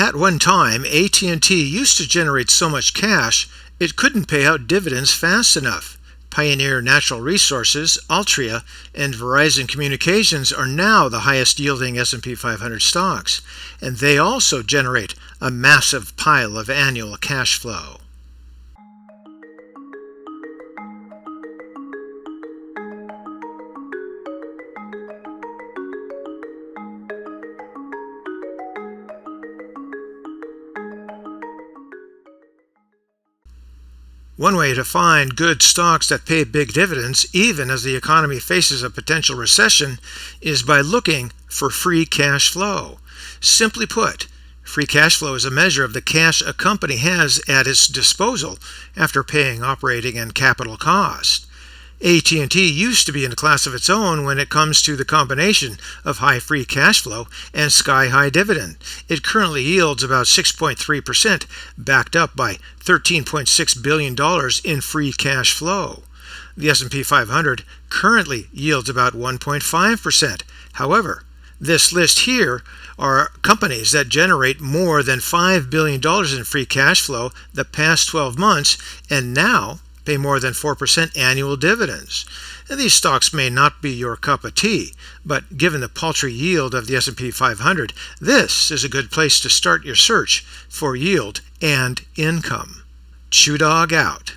At one time, AT&T used to generate so much cash it couldn't pay out dividends fast enough. Pioneer Natural Resources, Altria, and Verizon Communications are now the highest yielding S&P 500 stocks, and they also generate a massive pile of annual cash flow. One way to find good stocks that pay big dividends, even as the economy faces a potential recession, is by looking for free cash flow. Simply put, free cash flow is a measure of the cash a company has at its disposal after paying operating and capital costs. AT&T used to be in a class of its own when it comes to the combination of high free cash flow and sky-high dividend. It currently yields about 6.3%, backed up by $13.6 billion in free cash flow. The S&P 500 currently yields about 1.5%. However, this list here are companies that generate more than $5 billion in free cash flow the past 12 months and now pay more than 4% annual dividends. And these stocks may not be your cup of tea, but given the paltry yield of the S&P 500, this is a good place to start your search for yield and income. ChewDog out.